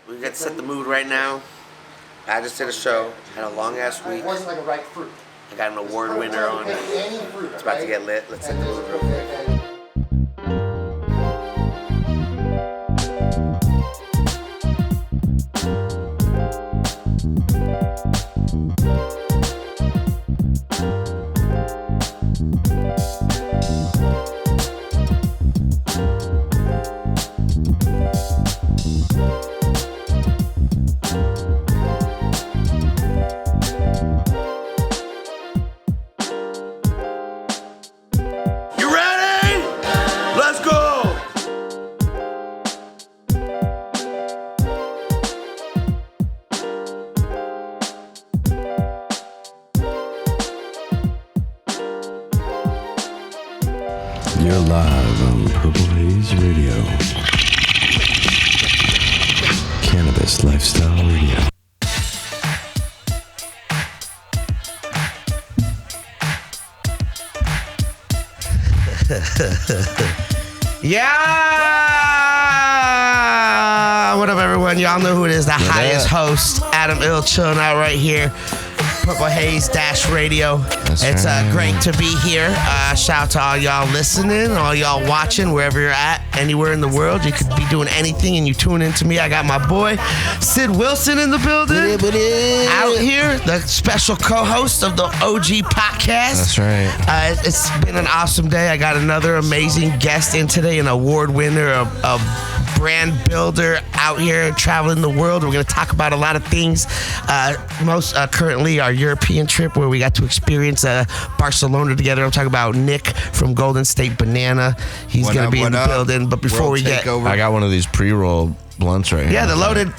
We got to set the mood right now. I just did a show. Had a long ass week. It wasn't like a ripe fruit. I got an award winner on. It's about to get lit. Let's set the mood real quick. You're live on Purple Haze Radio. Cannabis Lifestyle Radio. Yeah! What up, everyone? Y'all know who it is. The highest host, Adam Ill, chilling out right here. Purple Haze Radio. It's great to be here. Shout out to all y'all listening, all y'all watching, wherever you're at, anywhere in the world. You could be doing anything and you tune into me. I got my boy Sid Wilson in the building. Out here, the special co-host of the OG PotCast. That's right. It's been an awesome day. I got another amazing guest in today, an award winner, a brand builder out here traveling the world. We're going to talk about a lot of things. Most currently our European trip where we got to experience Barcelona together. I'm talking about Nick from Golden State Banana. He's going to be in the building. But before we get... I got one of these pre-roll blunts right here. Yeah, the loaded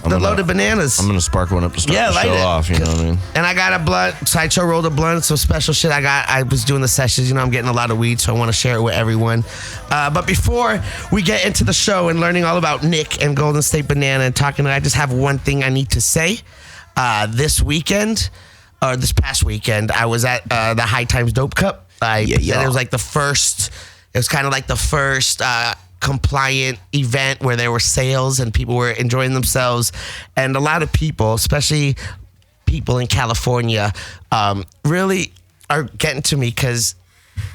bananas. I'm going to spark one up to start the show off, you know what I mean? And I got a blunt. Sideshow rolled a blunt. Some special shit I was doing the sessions. You know, I'm getting a lot of weed, so I want to share it with everyone. But before we get into the show and learning all about Nick and Golden State Banana and talking, I just have one thing I need to say. This past weekend, I was at the High Times Dope Cup. It was like the first, it was kind of like the first compliant event where there were sales and people were enjoying themselves. And a lot of people, especially people in California, really are getting to me because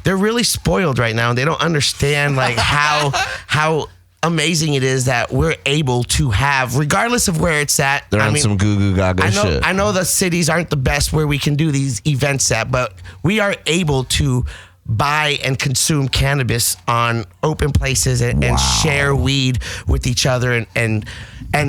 they're really spoiled right now and they don't understand like how amazing it is that we're able to have, regardless of where it's at. They're on some goo gaga shit. I know the cities aren't the best where we can do these events at, but we are able to buy and consume cannabis on open places and share weed with each other and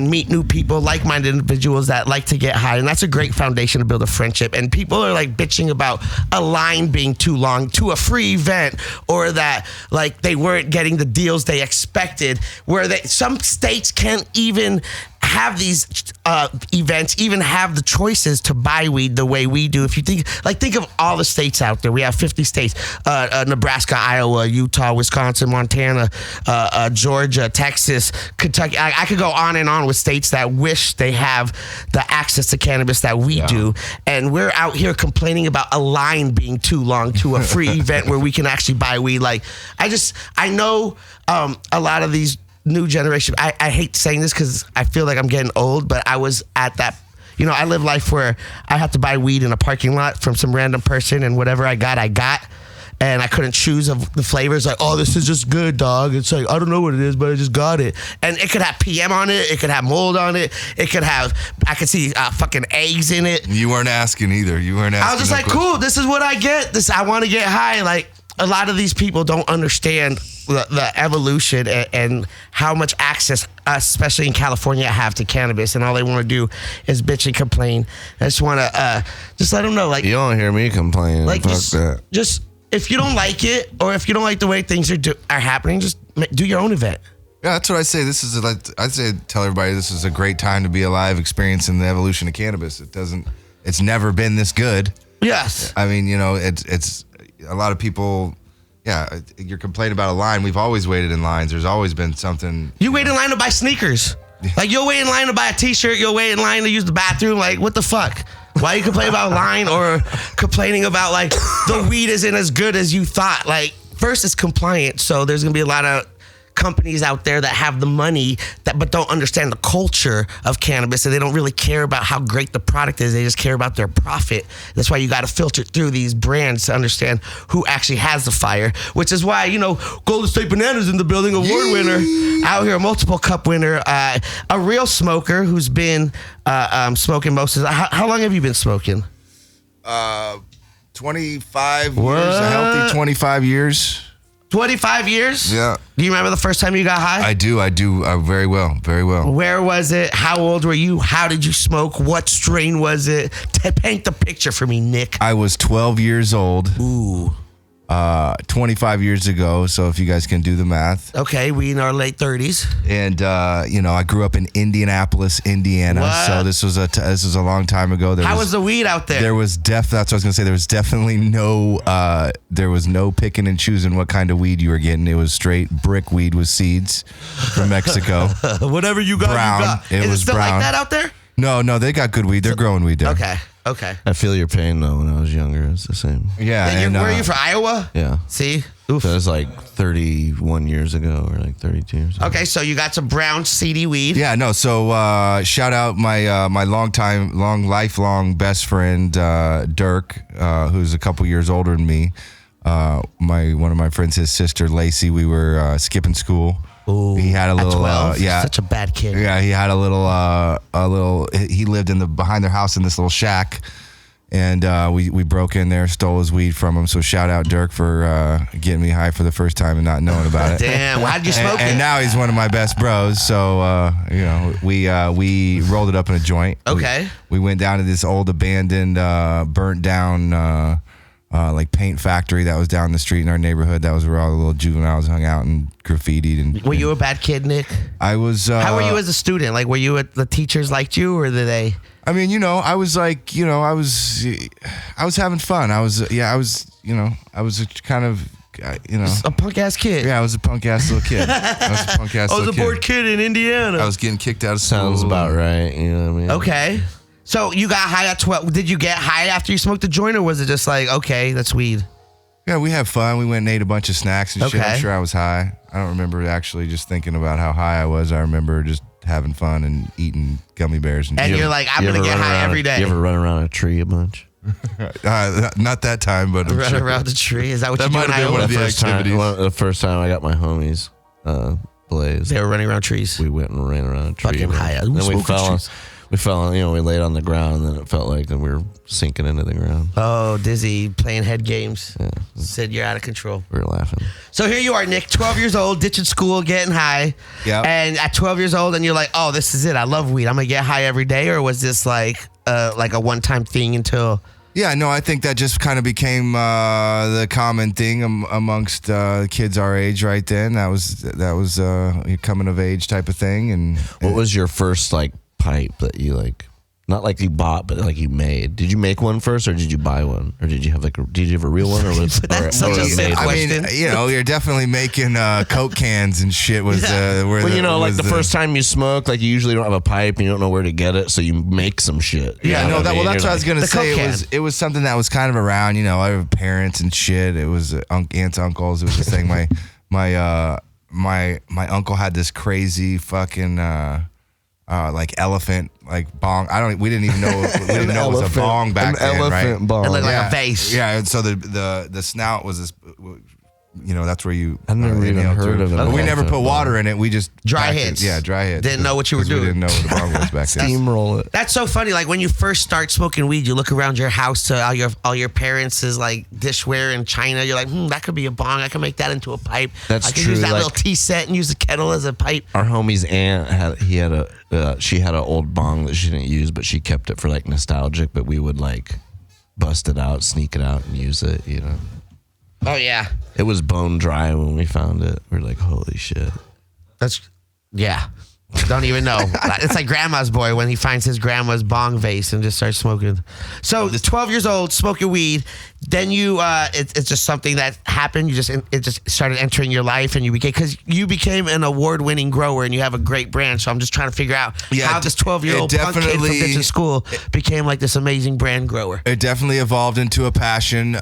meet new people, like-minded individuals that like to get high. And that's a great foundation to build a friendship. And people are like bitching about a line being too long to a free event, or that like they weren't getting the deals they expected, where some states can't even have these events, even have the choices to buy weed the way we do. If you think of all the states out there, we have 50 states, Nebraska, Iowa, Utah, Wisconsin, Montana, Georgia, Texas, Kentucky. I could go on and on with states that wish they have the access to cannabis that we do. And we're out here complaining about a line being too long to a free event where we can actually buy weed. Like, I know a lot of these new generation, I hate saying this because I feel like I'm getting old, but I was at that, I live life where I have to buy weed in a parking lot from some random person, and whatever I got, and I couldn't choose of the flavors. Like, oh, this is just good, dog. It's like, I don't know what it is, but I just got it. And it could have PM on it. It could have mold on it. It could have, I could see fucking eggs in it. You weren't asking either. I was just like, cool, this is what I get. I want to get high. Like, a lot of these people don't understand the evolution and how much access, especially in California, have to cannabis, and all they want to do is bitch and complain. I just want to just let them know, like, you don't hear me complaining. Like, fuck that. Just if you don't like it, or if you don't like the way things are happening, just do your own event. Yeah, that's what I say. Tell everybody this is a great time to be alive, experiencing the evolution of cannabis. It's never been this good. Yes. I mean, it's a lot of people. Yeah, you're complaining about a line. We've always waited in lines. There's always been something. You wait in line to buy sneakers. Like, you'll wait in line to buy a t-shirt. You'll wait in line to use the bathroom. Like, what the fuck? Why you complain about a line, or complaining about, like, the weed isn't as good as you thought? Like, first, it's compliant, so there's going to be a lot of companies out there that have the money but don't understand the culture of cannabis, and they don't really care about how great the product is. They just care about their profit. That's why you got to filter through these brands to understand who actually has the fire, which is why, Golden State Bananas in the building, award winner out here, a multiple cup winner, a real smoker who's been smoking most of how long have you been smoking? 25 years, a healthy 25 years. 25 years? Yeah. Do you remember the first time you got high? I do. Very well. Where was it? How old were you? How did you smoke? What strain was it? Paint the picture for me, Nick. I was 12 years old. Ooh. 25 years ago. So if you guys can do the math. Okay, we in our late 30s. And I grew up in Indianapolis, Indiana. What? So this was a long time ago. How was the weed out there? That's what I was gonna say. There was definitely no picking and choosing what kind of weed you were getting. It was straight brick weed with seeds from Mexico. Whatever you got, brown. you got. It Is was it still brown. like that out there? No, they got good weed. They're growing weed there. Okay. I feel your pain though. When I was younger, it's the same. Yeah. And where are you from? Iowa? Yeah. See? Oof. That was like 31 years ago, or like 32 years ago. Okay, so you got some brown seedy weed. Yeah, no. So shout out my lifelong best friend Dirk, who's a couple years older than me. One of my friends, his sister Lacey. We were skipping school. Ooh, he had a little, at 12? Such a bad kid. Yeah, he had a little. He lived behind their house in this little shack, and we broke in there, stole his weed from him. So shout out Dirk for getting me high for the first time and not knowing about it. Damn, why'd you smoke it? And now he's one of my best bros. So we rolled it up in a joint. Okay. We went down to this old abandoned, burnt down. Like paint factory that was down the street in our neighborhood. That was where all the little juveniles hung out and graffitied. And were you a bad kid, Nick? I was. How were you as a student? Like, were you the teachers liked you, or did they? I mean, I was like, I was having fun. I was a kind of, a punk ass kid. Yeah, I was a punk ass little kid. I was a bored kid in Indiana. I was getting kicked out of school. Sounds about right. You know what I mean? Okay. So you got high at 12. Did you get high after you smoked the joint, or was it just like, okay, that's weed? Yeah, we had fun. We went and ate a bunch of snacks and shit. Okay. I'm sure I was high. I don't remember actually just thinking about how high I was. I remember just having fun and eating gummy bears. And you're like, I'm going to get high every day. You ever run around a tree a bunch? Not that time, but run around the tree. Is that what that you do? Might have been one of the activities. The first time I got my homies, Blaze. They were running around trees. We went and ran around a tree. Fucking high. Then we fell, we laid on the ground, and then it felt like we were sinking into the ground. Oh, dizzy, playing head games. Yeah. Said you're out of control. We were laughing. So here you are, Nick, 12 years old, ditching school, getting high. Yeah. And at 12 years old, and you're like, oh, this is it. I love weed. I'm going to get high every day. Or was this like a one-time thing until... Yeah, no, I think that just kind of became the common thing amongst kids our age right then. That was coming of age type of thing. And what was your first pipe that you not like you bought, but like you made? Did you make one first, or did you buy one, or did you have did you have a real one, or was That's such a sick question. I mean, you're definitely making Coke cans and shit. Was the first time you smoke, you usually don't have a pipe and you don't know where to get it, so you make some shit. Yeah, no, that's what I was gonna say. It was something that was kind of around. I have parents and shit. It was aunts, uncles. It was this thing. My uncle had this crazy fucking. Elephant, bong. We didn't even know. We didn't know it was a bong back then, right? Elephant bong. It looked like a vase. Yeah, and so the snout was this. That's where you. I never even heard of it. But we never put water in it. We just dry hits. Yeah, dry hits. Didn't know what you were doing. We didn't know what the bong was back then. Steamroll it. That's so funny. When you first start smoking weed, you look around your house to all your parents' dishware and china. You're like, that could be a bong. I can make that into a pipe. That's I can true. use that little tea set and use the kettle as a pipe. Our homie's aunt she had an old bong that she didn't use, but she kept it for nostalgic. But we would bust it out, sneak it out, and use it. Oh yeah. It was bone dry when we found it. We were like, holy shit. Yeah. Don't even know. It's like grandma's boy when he finds his grandma's bong vase and just starts smoking. So, 12 years old, smoking weed. Then you, it's just something that happened. It just started entering your life, and you became an award-winning grower, and you have a great brand. So I'm just trying to figure out how this 12-year-old punk kid from ditching school became this amazing brand grower. It definitely evolved into a passion.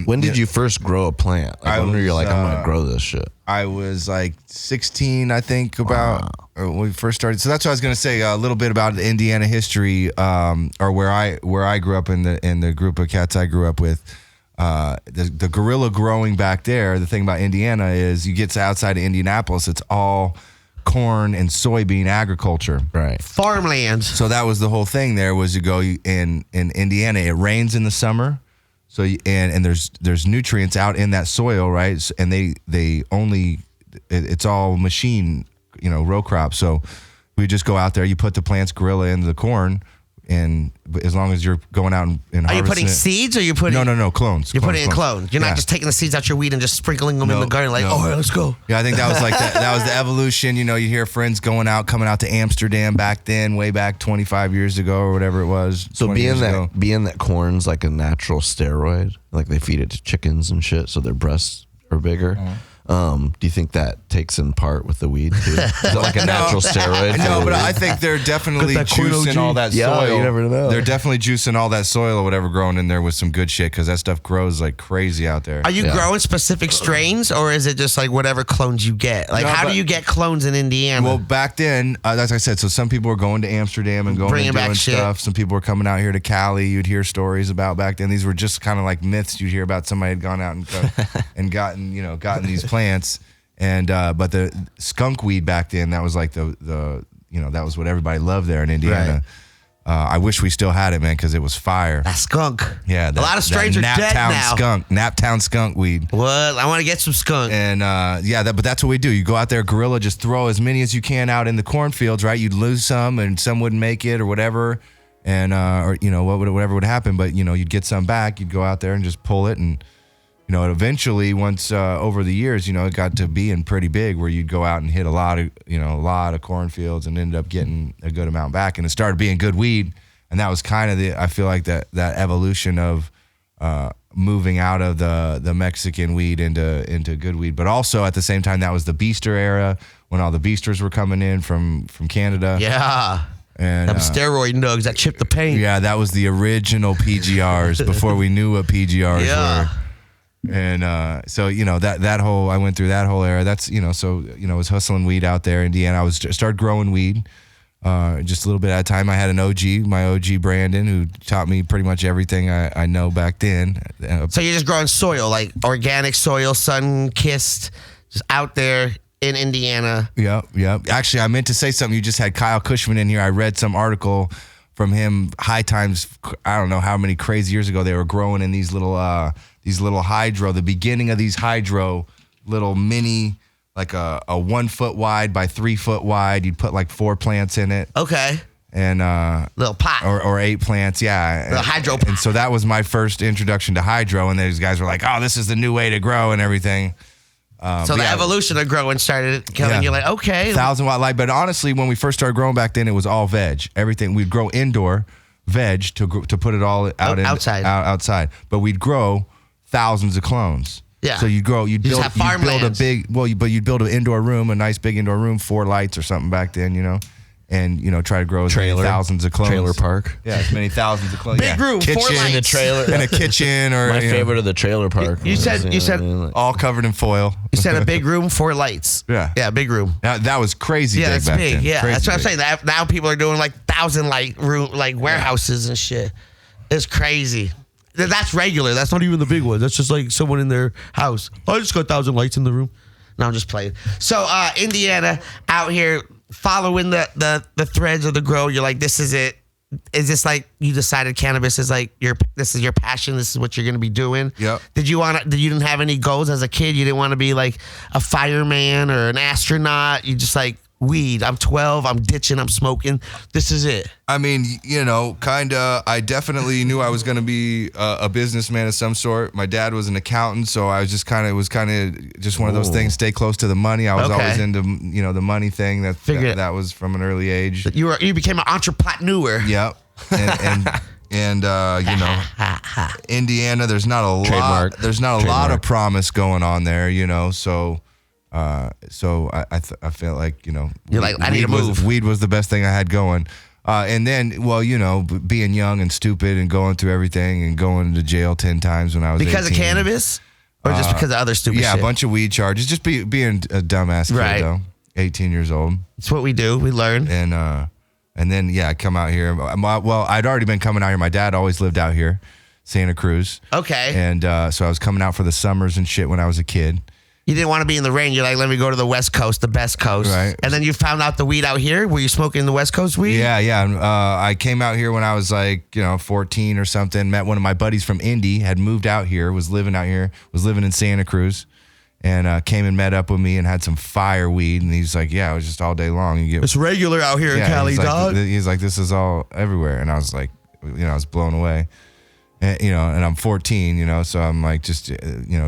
When did you first grow a plant? When were you I'm going to grow this shit? I was like 16, I think, about when we first started. So that's what I was going to say, a little bit about the Indiana history, or where I grew up in the group of cats I grew up with. The guerrilla growing back there, the thing about Indiana is you get to outside of Indianapolis, it's all corn and soybean agriculture. Right. Farmland. So that was the whole thing there was you go in Indiana, it rains in the summer. So and there's nutrients out in that soil, right? And they only it's all machine, row crop. So we just go out there, you put the plants guerrilla into the corn, and as long as you're going out and harvesting. Are you putting seeds or are you putting? No, clones. You're putting in clones. You're not just taking the seeds out your weed and just sprinkling them in the garden let's go. Yeah, I think that was like that was the evolution. You hear friends coming out to Amsterdam back then, way back 25 years ago or whatever it was. So being that corn's like a natural steroid, like they feed it to chickens and shit, so their breasts are bigger. Do you think that takes in part with the weed too? Is that like a natural steroid? No, but I think they're definitely juicing all that soil. You never know. They're definitely juicing all that soil or whatever growing in there with some good shit, because that stuff grows like crazy out there. Are you growing specific strains, or is it just like whatever clones you get? Like, how do you get clones in Indiana? Well, back then, as I said, so some people were going to Amsterdam and going and doing stuff. Some people were coming out here to Cali. You'd hear stories about back then. These were just kind of like myths you'd hear about. Somebody had gone out and gotten these plants. And but the skunk weed back then, that was like the that was what everybody loved there in Indiana. Right. I wish we still had it, man, because it was fire. That skunk. Yeah, a lot of strains are dead now. Naptown skunk weed. What? I want to get some skunk. And but that's what we do. You go out there, guerrilla, just throw as many as you can out in the cornfields, right? You'd lose some, and some wouldn't make it, or whatever, and whatever would happen. But you'd get some back. You'd go out there and just pull it, and eventually, once over the years, it got to being pretty big, where you'd go out and hit a lot of cornfields and ended up getting a good amount back, and it started being good weed. And that was kind of I feel like that evolution of moving out of the Mexican weed into good weed. But also at the same time, that was the Beaster era, when all the Beasters were coming in from Canada. Yeah. And them steroid nugs that chipped the paint. Yeah, that was the original PGRs before we knew what PGRs were. And so that whole, I went through that whole era. That's I was hustling weed out there in Indiana. I started growing weed just a little bit at a time. I had an OG, my OG Brandon, who taught me pretty much everything I know back then. So you're just growing soil, like organic soil, sun-kissed, just out there in Indiana. Yeah. Actually, I meant to say something. You just had Kyle Cushman in here. I read some article from him, High Times, I don't know how many crazy years ago, they were growing in these little hydro, the beginning of these hydro, little mini, like a 1 foot wide by 3 foot wide. You'd put like 4 plants in it. Okay. And little pot. Or 8 plants, yeah. Little hydro pot. And so that was my first introduction to hydro, and these guys were like, oh, this is the new way to grow and everything. So the evolution of growing started coming. Yeah. You're like, okay. 1,000-watt light. But honestly, when we first started growing back then, it was all veg. Everything. We'd grow indoor veg to put it all outside. But we'd grow thousands of clones. Yeah. So you'd build a big, but you'd build an indoor room, a nice big indoor room, 4 lights or something back then, and try to grow as many thousands of clones. Trailer park. Yeah, as many thousands of clones. Big room, kitchen, 4 lights. In a trailer. In a kitchen, or my favorite of the trailer park. You said all covered in foil. You said a big room, 4 lights. Yeah, big room. That was crazy. Yeah, big that's back big. Then. Yeah, crazy that's what big. I'm saying. Now people are doing like 1,000 light room, like warehouses and shit. It's crazy. That's regular. That's not even the big one. That's just like someone in their house. I just got 1,000 lights in the room. No, I'm just playing. So Indiana out here following the threads of the grow. You're like, this is it. Is this like you decided cannabis is like this is your passion? This is what you're gonna be doing? Yep. You didn't have any goals as a kid? You didn't want to be like a fireman or an astronaut? You just like, weed. I'm 12. I'm ditching. I'm smoking. This is it. I mean, kind of, I definitely knew I was going to be a businessman of some sort. My dad was an accountant, so I was just kind of just one of those things, stay close to the money. I was always into, the money thing. That was from an early age. You became an entrepreneur. Yep. And Indiana, there's not a lot of promise going on there, so I felt like, you're like, I need to move. Weed was the best thing I had going. And then, being young and stupid and going through everything and going to jail 10 times when I was 18. Because of cannabis? Or just because of other stupid shit? Yeah, a bunch of weed charges. Just being a dumbass kid, though. 18 years old. It's what we do. We learn. And then, I come out here. Well, I'd already been coming out here. My dad always lived out here, Santa Cruz. Okay. And so I was coming out for the summers and shit when I was a kid. You didn't want to be in the rain. You're like, let me go to the West Coast, the best coast. Right. And then you found out the weed out here. Were you smoking the West Coast weed? Yeah. I came out here when I was 14 or something. Met one of my buddies from Indy, had moved out here, was living out here, was living in Santa Cruz. And came and met up with me and had some fire weed. And he's like, it was just all day long. It's regular out here in Cali, dog. He's like, this is all everywhere. And I was like, I was blown away. And, and I'm 14, so I'm like just,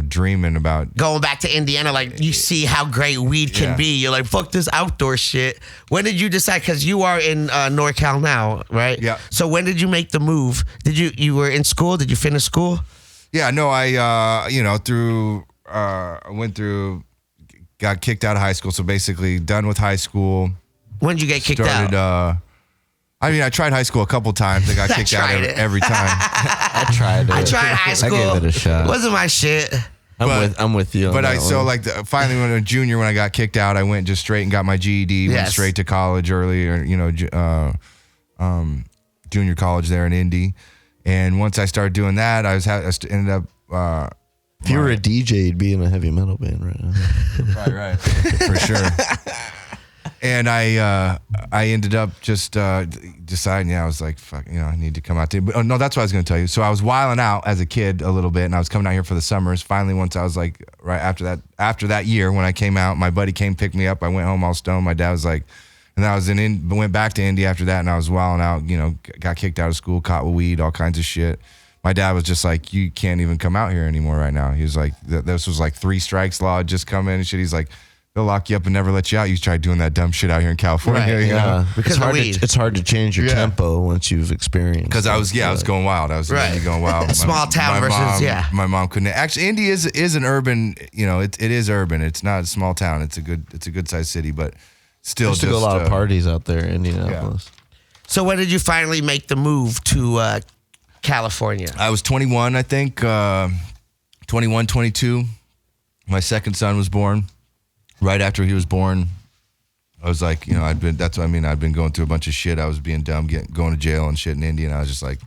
dreaming about. Going back to Indiana, like you see how great weed can be. You're like, fuck this outdoor shit. When did you decide? Because you are in NorCal now, right? Yeah. So when did you make the move? You were in school? Did you finish school? Yeah, no, I, I went through, got kicked out of high school. So basically done with high school. When did you get kicked out? I tried high school a couple times. I got kicked out every time. I tried it. I tried high school. I gave it a shot. Wasn't my shit. I'm with you. But finally when I was a junior, when I got kicked out, I went just straight and got my GED. Went straight to college earlier, junior college there in Indy. And once I started doing that, I ended up. If you were a DJ, you'd be in a heavy metal band right now. Probably right. For sure. And I ended up just deciding, I was like, fuck, I need to come out to. But no, that's what I was going to tell you. So I was wilding out as a kid a little bit, and I was coming out here for the summers. Finally, once I was like, right after that year when I came out, my buddy came pick me up. I went home all stoned. My dad was like, and I was went back to Indy after that, and I was wilding out. Got kicked out of school, caught with weed, all kinds of shit. My dad was just like, you can't even come out here anymore right now. He was like, this was like 3 strikes law just come in and shit. He's like, they'll lock you up and never let you out. You tried doing that dumb shit out here in California. Right, you know? Because of weed. It's hard to change your tempo once you've experienced. Because I was going wild. I was really going wild. Small town versus My mom couldn't. Actually, Indy is an urban. It is urban. It's not a small town. It's a good sized city, but still, there's still a lot of parties out there in Indianapolis. Yeah. So when did you finally make the move to California? I was 21, I think. 21, 22. My second son was born. Right after he was born, I was like, I'd been going through a bunch of shit. I was being dumb, going to jail and shit in India. And I was just like,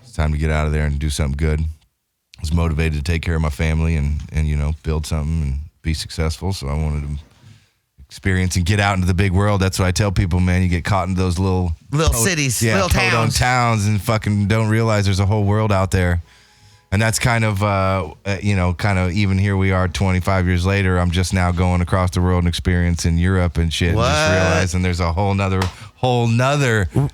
it's time to get out of there and do something good. I was motivated to take care of my family and build something and be successful. So I wanted to experience and get out into the big world. That's what I tell people, man. You get caught in those little cities, little towns and fucking don't realize there's a whole world out there. And that's kind of, even here we are 25 years later, I'm just now going across the world and experiencing Europe and shit. What? And just realizing there's a whole nother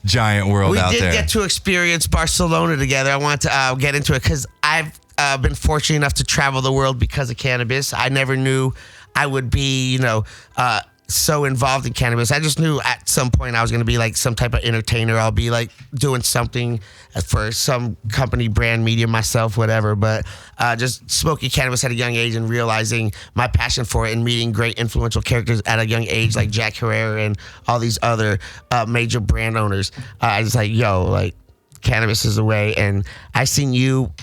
giant world out there. We did get to experience Barcelona together. I want to get into it because I've been fortunate enough to travel the world because of cannabis. I never knew I would be, so involved in cannabis. I just knew at some point I was going to be like some type of entertainer. I'll be like doing something for some company, brand, media, myself, whatever. But just smoking cannabis at a young age and realizing my passion for it and meeting great influential characters at a young age like Jack Herrera and all these other major brand owners. I was like, cannabis is the way. And I seen you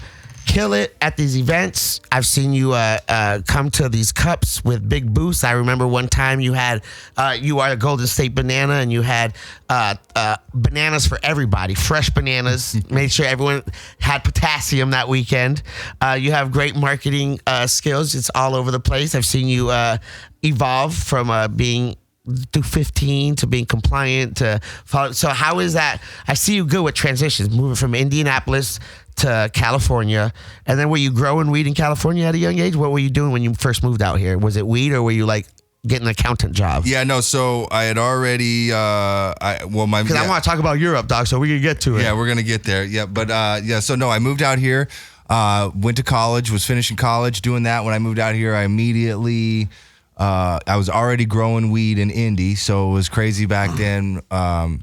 kill it at these events. I've seen you come to these cups with big booths. I remember one time you had you are a Golden State Banana and you had bananas for everybody, fresh bananas. Made sure everyone had potassium that weekend. You have great marketing skills. It's all over the place. I've seen you evolve from being through 15 to being compliant to follow. So how is that? I see you good with transitions, moving from Indianapolis to California. And then were you growing weed in California at a young age? What were you doing when you first moved out here? Was it weed or were you like getting an accountant job? Yeah, no. So I had already, I want to talk about Europe, dog. So we can get to it. Yeah, we're going to get there. Yeah. But so no, I moved out here, went to college, was finishing college, doing that. When I moved out here, I immediately, I was already growing weed in Indy, so it was crazy back then.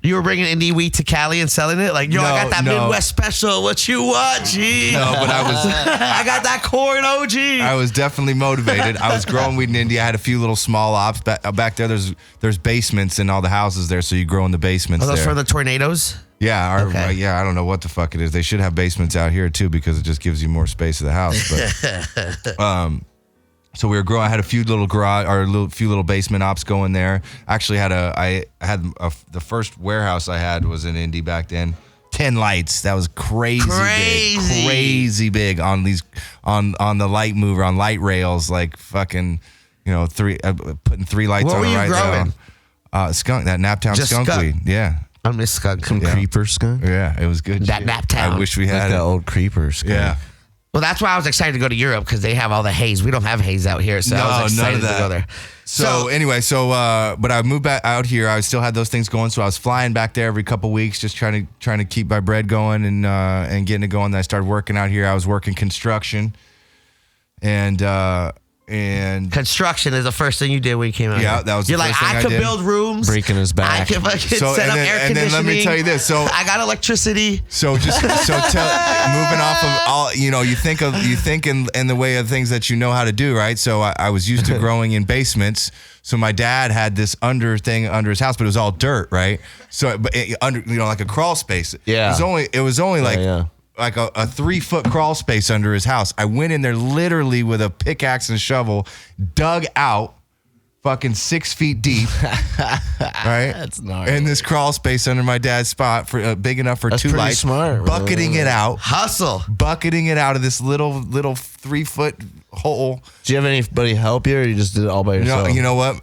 You were bringing Indy weed to Cali and selling it? Like, I got that Midwest special. What you want, G? No, but I got that corn OG. I was definitely motivated. I was growing weed in Indy. I had a few little small ops. Back there, there's basements in all the houses there, so you grow in the basements Are those there. for the tornadoes? Yeah, Okay. yeah. I don't know what the fuck it is. They should have basements out here too because it just gives you more space of the house. But so we were growing. I had a few little garage or few little basement ops going there. Actually, the first warehouse I had was in Indy back then. 10 lights. That was crazy big on these on the light mover on light rails, like fucking, putting 3 lights What on were it you right growing? there. Skunk, that Naptown Just skunk skunk. weed. Yeah. I miss skunk. Some creeper skunk. Yeah, it was good. That shit. Naptown. I wish we Like had that it. old creeper skunk. Yeah. Well, that's why I was excited to go to Europe because they have all the haze. We don't have haze out here, so I was none excited of that. to go there. So anyway, but I moved back out here. I still had those things going, so I was flying back there every couple weeks, just trying to keep my bread going and getting it going. Then I started working out here. I was working construction, and Construction is the first thing you did when you came out. Yeah, here. that was the You're first like, thing I I could did. build rooms. Breaking his back. I can fucking So, set up air and then conditioning. let me tell you this. So I got electricity. moving off of all, you think in the way of things that you know how to do, right? So I was used to growing in basements. So my dad had this under his house, but it was all dirt, right? So like a crawl space. Yeah. It was only like yeah. like a 3-foot crawl space under his house. I went in there literally with a pickaxe and shovel, dug out fucking 6 feet deep, right? That's gnarly. In this crawl space under my dad's spot for big enough for That's 2 pretty lights, smart, bucketing it out, Hustle. out of this little 3-foot hole. Do you have anybody help you, or you just did it all by yourself? You know what?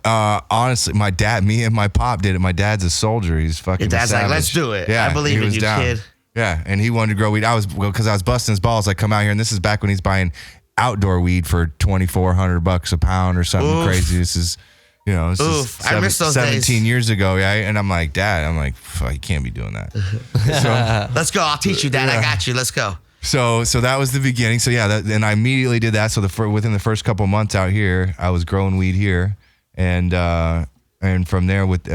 Honestly, me and my pop did it. My dad's a soldier. He's fucking. Your dad's like, savage. let's do it. Yeah, I believe he in was you, down. kid. Yeah, and he wanted to grow weed. Because I was busting his balls. I come out here, and this is back when he's buying outdoor weed for $2,400 a pound or something Oof. crazy. This is. I miss those 17 days. years ago, right? And I'm like, Dad, you can't be doing that. Let's go. I'll teach you, Dad. I got you. Let's go. So that was the beginning. So yeah, and I immediately did that. So within the first couple months out here, I was growing weed here, and from there, with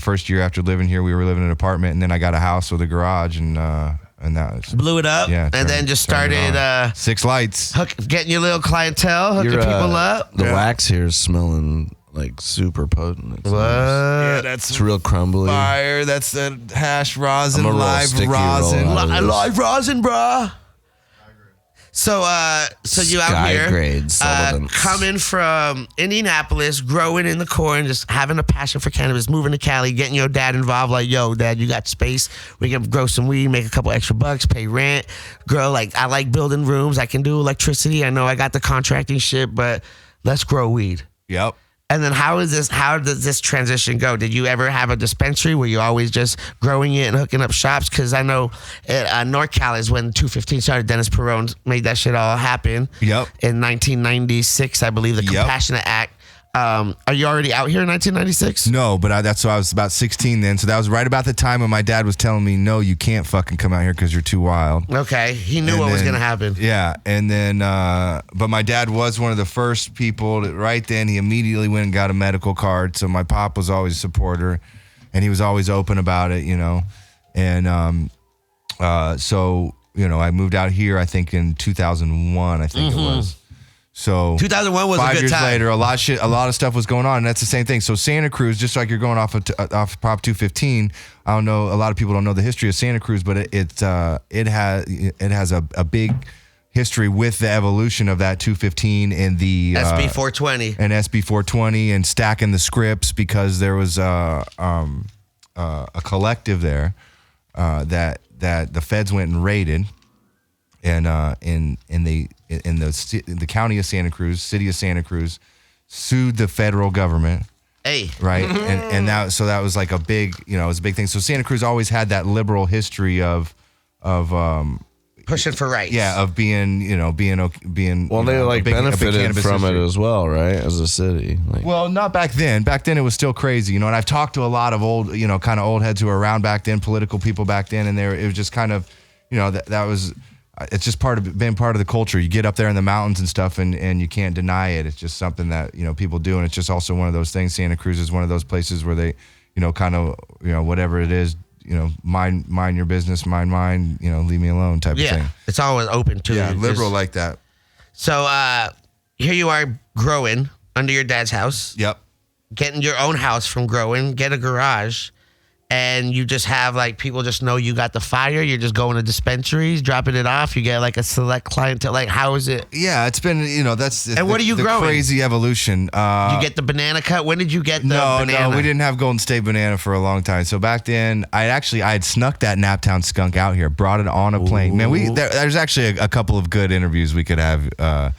first year after living here, we were living in an apartment, and then I got a house with a garage, and that was Blew it up. Yeah, and then just turned it started on. 6 lights. getting your little clientele, hooking Your, people up. The wax here is smelling like super potent. It's What? nice. That's It's real crumbly. fire. That's the hash rosin, I'm a real live sticky rosin. roll. Live rosin, bruh. So you out Sky here grade supplements. coming from Indianapolis, growing in the corn, just having a passion for cannabis, moving to Cali, getting your dad involved. Like, yo, Dad, you got space. We can grow some weed, make a couple extra bucks, pay rent. Grow, like, I like building rooms. I can do electricity. I know I got the contracting shit, but let's grow weed. Yep. And then how does this transition go? Did you ever have a dispensary? Were you always just growing it and hooking up shops? Because I know NorCal is when 215 started. Dennis Perone made that shit all happen. Yep. In 1996, I believe, the Yep. Compassionate Act. Are you already out here in 1996? No, but that's why I was about 16 then. So that was right about the time when my dad was telling me, no, you can't fucking come out here because you're too wild. Okay. He knew what was going to happen. Yeah. And then, but my dad was one of the first people that right then he immediately went and got a medical card. So my pop was always a supporter and he was always open about it, And so, I moved out here, I think in 2001, I think it was. So 2001 was a 5 good years time. later, a lot of stuff was going on, and that's the same thing. So Santa Cruz, just like you're going off Prop 215, I don't know. A lot of people don't know the history of Santa Cruz, but it has a big history with the evolution of that 215 and the SB 420 and SB 420 and stacking the scripts because there was a collective there that the feds went and raided. And the county of Santa Cruz, city of Santa Cruz, sued the federal government. Hey. Right. and that was like a big, it was a big thing. So Santa Cruz always had that liberal history of pushing for rights. Yeah, of being. Well, they a big benefited cannabis from history. it as well, right? As a city. Well, not back then. Back then it was still crazy, And I've talked to a lot of old, kind of old heads who were around back then, political people back then, and it was just kind of, that was. It's just been part of the culture. You get up there in the mountains and stuff, and you can't deny it. It's just something that people do, and it's just also one of those things. Santa Cruz is one of those places where they, kind of whatever it is, mind your business, mind mine, leave me alone type of thing. It's always open to Yeah, you. liberal like that. So here you are growing under your dad's house. Yep. Getting your own house from growing, get a garage, and you just have like people just know you got the fire. You're just going to dispensaries, dropping it off. You get like a select clientele. Like, how is it? Yeah, it's been, that's And what are you the growing? crazy evolution. You get the banana cut. When did you get the banana? No, we didn't have Golden State banana for a long time. So back then, I had snuck that Naptown skunk out here, brought it on a plane. Man, there's actually a couple of good interviews we could have.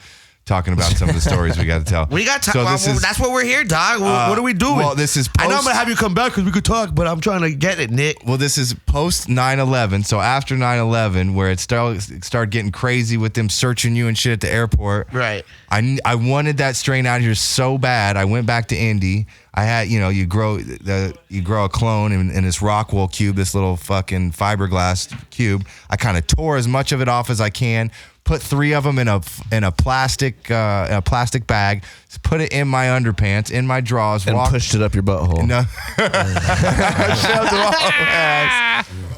Talking about some of the stories we got to tell. We got to talk. That's what we're here, dog. What are we doing? Well, this is I know I'm going to have you come back because we could talk, but I'm trying to get it, Nick. Well, this is post 9/11. So after 9/11, where it started getting crazy with them searching you and shit at the airport. Right. I wanted that strain out here so bad. I went back to Indy. I had, you grow a clone in this Rockwell cube, this little fucking fiberglass cube. I kind of tore as much of it off as I can. Put 3 of them in a plastic bag. Put it in my underpants, in my drawers, and pushed it up your butthole. No, shoved it all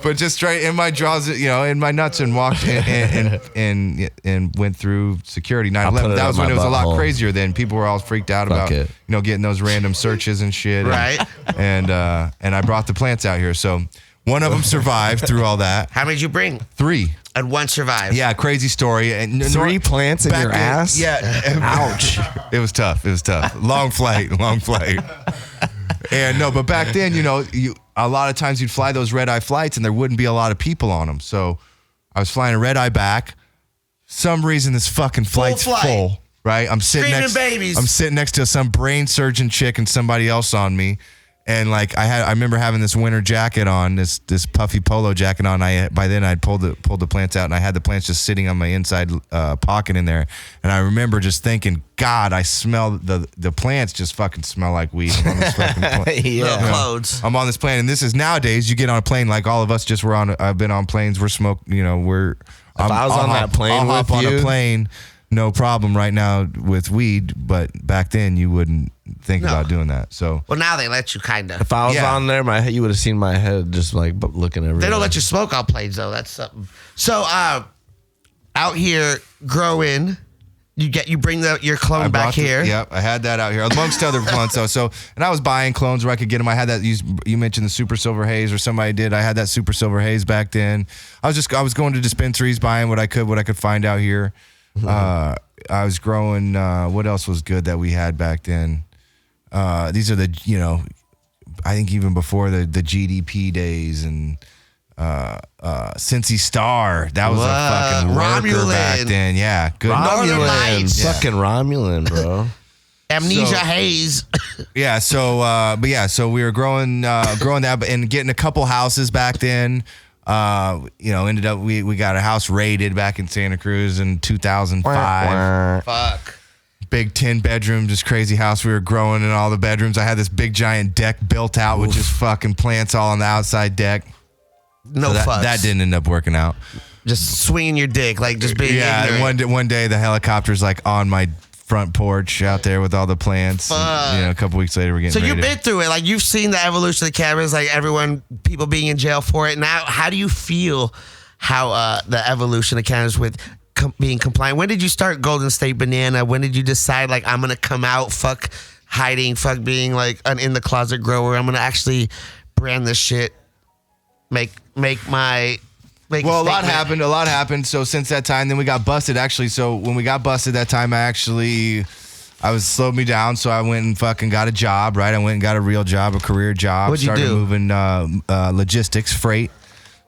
but just straight in my drawers, in my nuts, and walked and went through security. 9/11. That was when it was a lot crazier. Then people were all freaked out about getting those random searches and shit. Right. And I brought the plants out here. So one of them survived through all that. How many did you bring? 3. And 1 survived. Yeah, crazy story. And 3 plants in your ass? Yeah. Ouch. It was tough. Long flight. And but back then, a lot of times you'd fly those red-eye flights and there wouldn't be a lot of people on them. So I was flying a red-eye back. Some reason this fucking flight's full, right? I'm sitting next to some brain surgeon chick and somebody else on me. And like I remember having this winter jacket on, this puffy polo jacket on. By then I'd pulled the plants out, and I had the plants just sitting on my inside pocket in there. And I remember just thinking, God, I smell the plants just fucking smell like weed. I'm on this fucking Clothes. I'm on this plane, and this is nowadays. You get on a plane like all of us just were on. I've been on planes. We're smoked. I was on that plane I'll hop with on a plane. No problem right now with weed, but back then you wouldn't think about doing that. So now they let you kind of. If I was on there, you would have seen my head just like looking everywhere. They don't let you smoke on planes though. That's something. So out here growing, you bring your clone back here. Yep, I had that out here amongst other clones though. So and I was buying clones where I could get them. I had that. You mentioned the Super Silver Haze, or somebody did. I had that Super Silver Haze back then. I was going to dispensaries buying what I could find out here. I was growing. What else was good that we had back then? These are I think even before the GDP days and Cincy Star. That was a fucking worker back then. Yeah, good. Romulan. Fucking Romulan, bro. Amnesia Haze. Yeah. So, so we were growing that and getting a couple houses back then. Ended up we got a house raided back in Santa Cruz in 2005. Fuck. Big 10 bedrooms, this crazy house. We were growing in all the bedrooms. I had this big giant deck built out with just fucking plants all on the outside deck. No fuss. That didn't end up working out. Just swinging your dick, like just being ignorant. And one day the helicopter's like on my front porch out there with all the plants. And, a couple weeks later we're getting. So you've been through it, like you've seen the evolution of the cannabis, like people being in jail for it. Now, how do you feel how the evolution of cannabis with being compliant? When did you start Golden State Banana? When did you decide like I'm gonna come out, fuck hiding, fuck being like an in the closet grower? I'm gonna actually brand this shit, make Well, a lot happened. So since that time, then we got busted. Actually, so when we got busted that time, I was slowed me down. So I went and fucking got a job. Right, I went and got a real job, a career job. What'd you do? Started moving logistics, freight.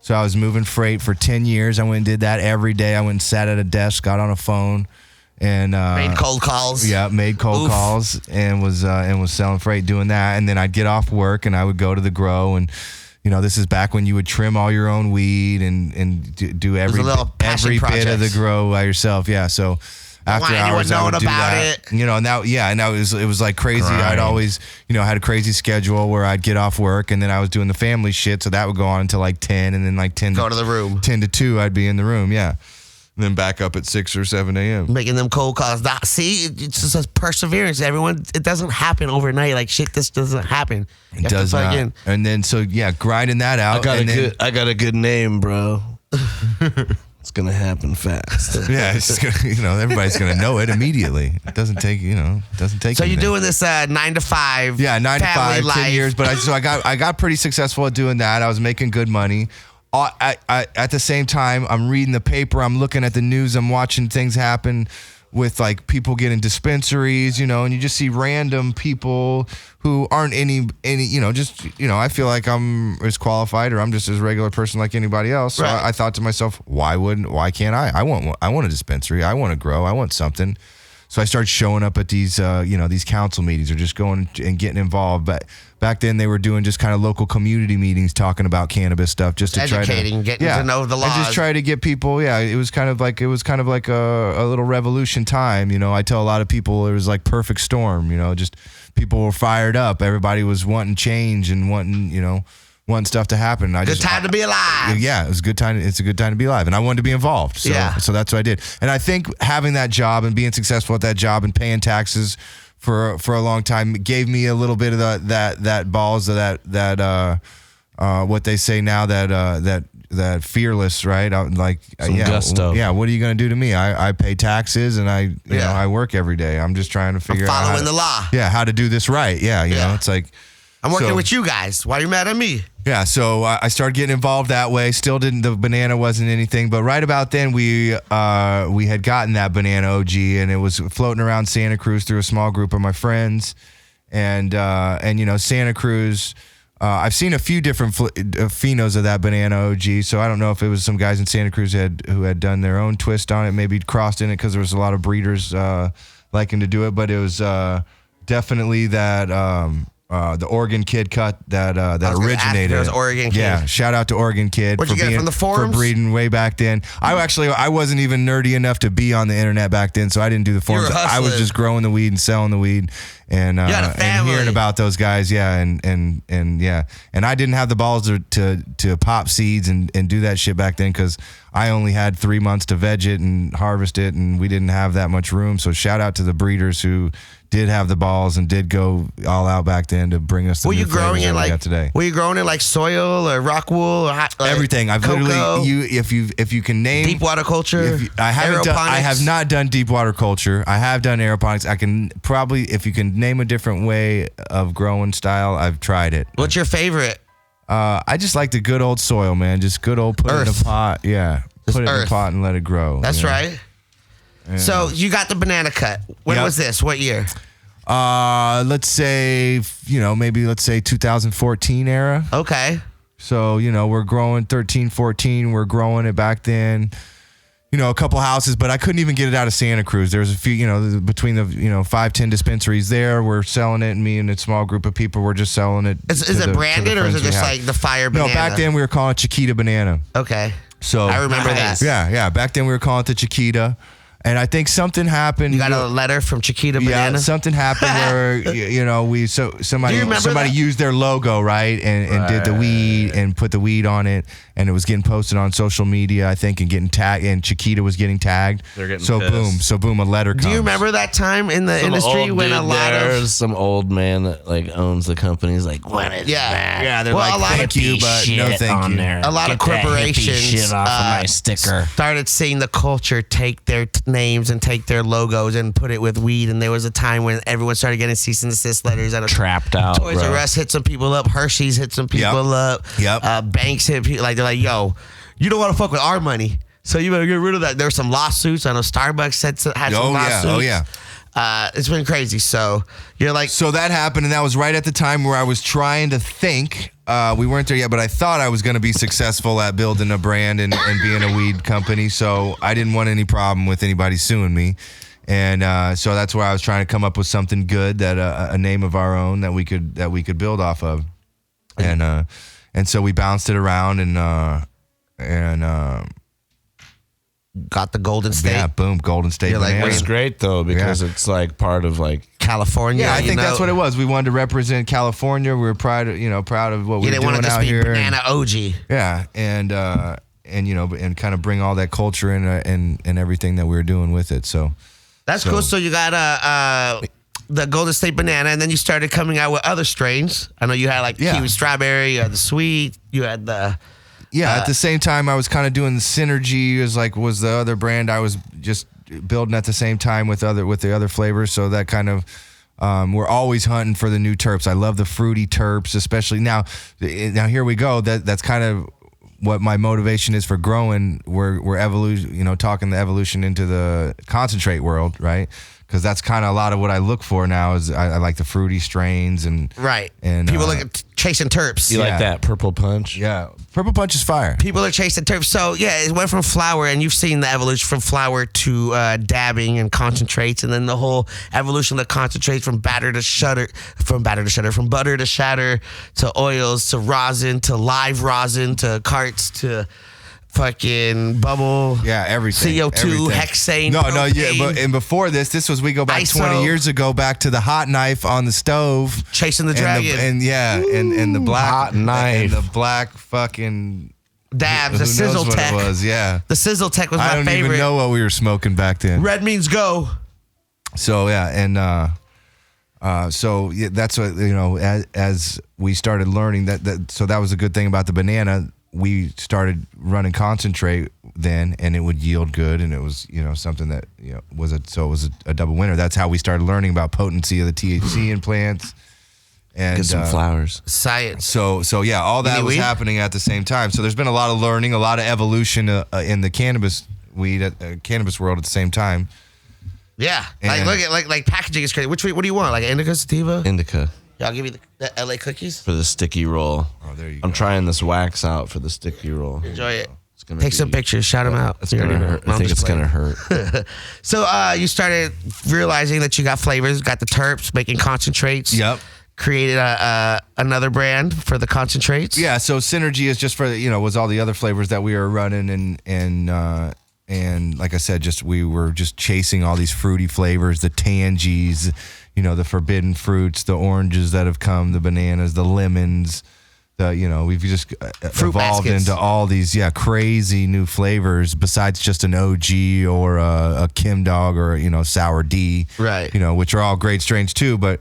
So I was moving freight for 10 years. I went and did that every day. I went and sat at a desk, got on a phone, and made cold calls. Yeah, made cold calls and was selling freight, doing that. And then I'd get off work and I would go to the grow and. This is back when you would trim all your own weed and do every bit of the grow by yourself. Yeah. So after hours, I would do that. And it was like crazy. Grind. I'd always, had a crazy schedule where I'd get off work and then I was doing the family shit. So that would go on until like 10 and then like 10 go to the room. 10 to 2, I'd be in the room. Yeah. And then back up at 6 or 7 a.m. Making them cold calls. See, it's just a perseverance. It doesn't happen overnight. Like shit, this doesn't happen. It does not. And then grinding that out. I got a good name, bro. It's gonna happen fast. Yeah, it's just gonna, everybody's gonna know it immediately. It doesn't take So you're anything. doing this 9 to 5. Yeah, 9 to 5, life. 10 years. But I got pretty successful at doing that. I was making good money. At the same time, I'm reading the paper. I'm looking at the news. I'm watching things happen with like people getting dispensaries, and you just see random people who aren't any, I feel like I'm as qualified or I'm just as regular person like anybody else. So Right. I thought to myself, why can't I? I want a dispensary. I want to grow. I want something. So I started showing up at these, these council meetings or just going and getting involved. But back then they were doing just kind of local community meetings talking about cannabis stuff, just to Educating, getting to know the laws. And just try to get people. Yeah, it was kind of like a little revolution time. I tell a lot of people it was like perfect storm. Just people were fired up. Everybody was wanting change and wanting stuff to happen. Good time to be alive. Yeah, it was a good time. It's a good time to be alive, and I wanted to be involved. So, so that's what I did. And I think having that job and being successful at that job and paying taxes for a long time gave me a little bit of that balls of that what they say now that fearless, right? Some gusto. Yeah, what are you going to do to me? I pay taxes and I work every day. I'm just trying to figure out following the law. Yeah, how to do this right. Yeah, you know, it's like I'm working with you guys. Why are you mad at me? Yeah, so I started getting involved that way. Still the banana wasn't anything, but right about then we had gotten that banana OG, and it was floating around Santa Cruz through a small group of my friends, and Santa Cruz. I've seen a few different phenos of that banana OG, so I don't know if it was some guys in Santa Cruz who had done their own twist on it, maybe crossed in it because there was a lot of breeders liking to do it, but it was definitely that. The Oregon Kid cut that originated. It was Oregon Kid. Yeah, shout out to Oregon Kid. Where'd you get it from the forums? For breeding way back then. I wasn't even nerdy enough to be on the internet back then, so I didn't do the forums. I was just growing the weed and selling the weed and hearing about those guys. Yeah, and I didn't have the balls to pop seeds and do that shit back then because I only had 3 months to veg it and harvest it, and we didn't have that much room. So shout out to the breeders who did have the balls and did go all out back then to bring us the new flavors that we got today. Were you growing in like soil or rock wool or everything? I've cocoa, literally if you can name deep water culture. I have not done deep water culture. I have done aeroponics. I can probably, if you can name a different way of growing style, I've tried it. What's your favorite? I just like the good old soil, man. Just good old put it in a pot. Yeah, just put it in a pot and let it grow. That's right. Yeah. So you got the banana cut. When was this? What year? Let's say, maybe 2014 era. Okay. So, we're growing 13, 14. We're growing it back then. A couple houses, but I couldn't even get it out of Santa Cruz. There's a few, between the, 5-10 dispensaries there. We're selling it, and me and a small group of people were just selling it. Is it branded or is it just like the fire banana? No, back then we were calling it Chiquita banana. Okay. So I remember that. Yeah. Back then we were calling it the Chiquita. And I think something happened. You got a letter from Chiquita Banana? Yeah, something happened where somebody used their logo, right, and did the weed and put the weed on it, and it was getting posted on social media, I think, and getting tagged, and Chiquita was getting tagged. They're getting so pissed. boom, a letter comes. Do you remember that time in the industry when a lot of some old man that owns the company is like, what is that? Yeah, they're like, thank you, but no thank you. There. A lot of corporations shit off of my sticker. started seeing the culture take their names and take their logos and put it with weed, and there was a time when everyone started getting cease and desist letters. Trapped out. Toys R Us hit some people up. Hershey's hit some people up. Yep. Banks hit people. They're like, yo, you don't want to fuck with our money, so you better get rid of that. There were some lawsuits. I know Starbucks had some lawsuits. Oh yeah. It's been crazy. So you're like, so that happened, and that was right at the time where I was trying to think. We weren't there yet, but I thought I was going to be successful at building a brand and being a weed company. So I didn't want any problem with anybody suing me, and so that's where I was trying to come up with something good, that a name of our own that we could build off of, and so we bounced it around and. got the Golden State. Yeah, boom, Golden State. You're like, banana. It's great though because it's like part of like California. Yeah, I think that's what it was. We wanted to represent California. We were proud of what we were doing want to out just be here. Banana OG. Yeah, and and kind of bring all that culture in and everything that we were doing with it. So that's cool. So you got the Golden State Banana, and then you started coming out with other strains. I know you had like kiwi strawberry, you had the sweet, you had the Yeah, at the same time, I was kind of doing the Synergy was the other brand I was just building at the same time with the other flavors. So that kind of we're always hunting for the new terps. I love the fruity terps, especially now. Here we go. That's kind of what my motivation is for growing. We're evolution, talking the evolution into the concentrate world, right? Because that's kind of a lot of what I look for now. Is I like the fruity strains and right. And people look at chasing terps. You like that purple punch? Yeah, purple punch is fire. People are chasing terps. So yeah, it went from flower, and you've seen the evolution from flower to dabbing and concentrates, and then the whole evolution of the concentrates from butter to shatter, from butter to shatter, to oils, to rosin, to live rosin, to carts, to fucking bubble. Yeah, everything. CO2, everything. hexane. No, propane, yeah, and before this was we go back ISO. 20 years ago, back to the hot knife on the stove, chasing the dragon. And the black hot knife, and the black fucking dabs, the sizzle knows what tech. It was, yeah. The sizzle tech was my I don't favorite. even know what we were smoking back then. Red means go. So yeah, and so yeah, that's what as we started learning that was a good thing about the banana. We started running concentrate then, and it would yield good, and it was something that was a double winner. That's how we started learning about potency of the THC in plants. And get some flowers. Science. So yeah, all that was happening at the same time. So there's been a lot of learning, a lot of evolution in the cannabis cannabis world at the same time. Yeah, And look at like packaging is crazy. What do you want? Like indica, sativa? Indica. Yeah, I'll give you the LA cookies. For the sticky roll. Oh, there you I'm go. trying this wax out for the sticky roll. Enjoy it. It's gonna Take some pictures. Shout them out. It's gonna hurt. I think it's gonna hurt. So you started realizing that you got flavors, got the terps, making concentrates. Yep. Created another brand for the concentrates. Yeah, so Synergy is just for was all the other flavors that we were running and like I said, we were just chasing all these fruity flavors, the tangies, the forbidden fruits, the oranges that have come, the bananas, the lemons, we've just Fruit evolved baskets. into all these crazy new flavors besides just an OG or a Kim Dog or Sour D, Right. Which are all great strains too, but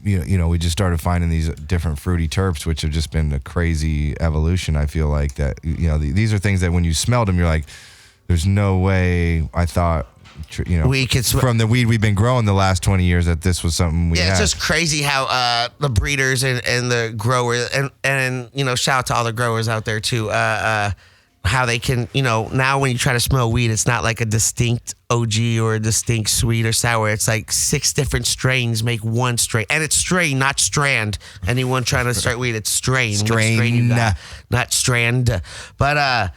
we just started finding these different fruity terps, which have just been a crazy evolution. I feel like that, these are things that when you smelled them, you're like, there's no way I thought, We could from the weed we've been growing the last 20 years that this was something we had. It's just crazy how the breeders and the growers and shout out to all the growers out there too. How they can now when you try to smell weed, it's not like a distinct OG or a distinct sweet or sour. It's like 6 different strains make one strain, and it's strain, not strand. Anyone trying to start weed, it's strain. What strain you got, not strand. But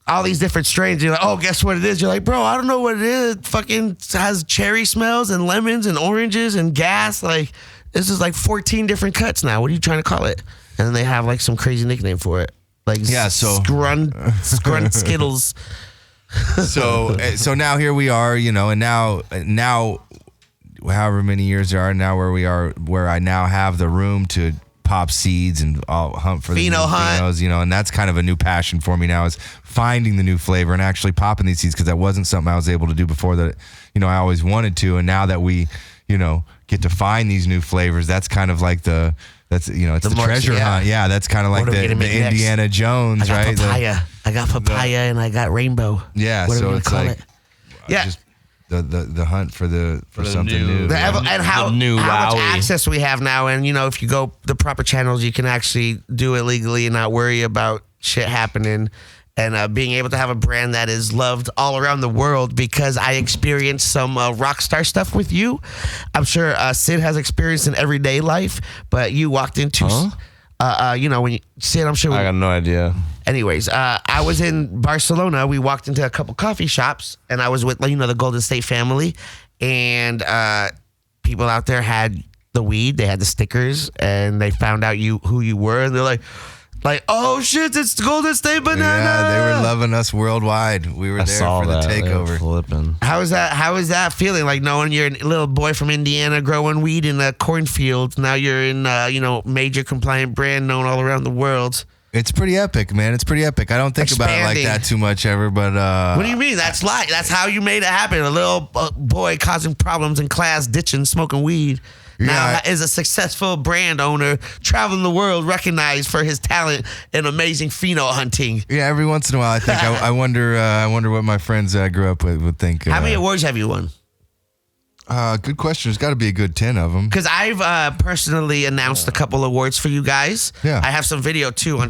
all these different strains, you're like, oh, guess what it is? You're like, bro, I don't know what it is. It fucking has cherry smells and lemons and oranges and gas. Like, this is like 14 different cuts now. What are you trying to call it? And then they have like some crazy nickname for it. Like, Scrunt Skittles. So now here we are, and now however many years there are now where I now have the room to pop seeds and I'll hunt for the phenos, and that's kind of a new passion for me now is finding the new flavor and actually popping these seeds because that wasn't something I was able to do before that, I always wanted to. And now that we, get to find these new flavors, that's kind of like it's the treasure hunt. Yeah, that's kind of like the Indiana Jones, I got right? Papaya. I got papaya and I got rainbow. Yeah, what so it's like just the hunt for something new. And how much access we have now. And, if you go the proper channels, you can actually do it legally and not worry about shit happening. And being able to have a brand that is loved all around the world because I experienced some rock star stuff with you. I'm sure Sid has experienced in everyday life, but you walked into, when you, Sid, I'm sure. I got no idea. Anyways, I was in Barcelona. We walked into a couple coffee shops, and I was with, the Golden State family, and people out there had the weed. They had the stickers, and they found out who you were, and they're like, oh shit, it's the Golden State Banana. Yeah, they were loving us worldwide. We were there for the takeover. Flipping. How is that feeling? Like knowing you're a little boy from Indiana growing weed in a cornfield. Now you're in, major compliant brand known all around the world. It's pretty epic, man. It's pretty epic. I don't think about it like that too much ever, but what do you mean? That's how you made it happen. A little boy causing problems in class, ditching, smoking weed. now is a successful brand owner, traveling the world, recognized for his talent in amazing pheno hunting. Yeah, every once in a while, I think I wonder what my friends I grew up with would think. How many awards have you won? Good question. There's got to be a good 10 of them. Because I've personally announced a couple awards for you guys. Yeah. I have some video too on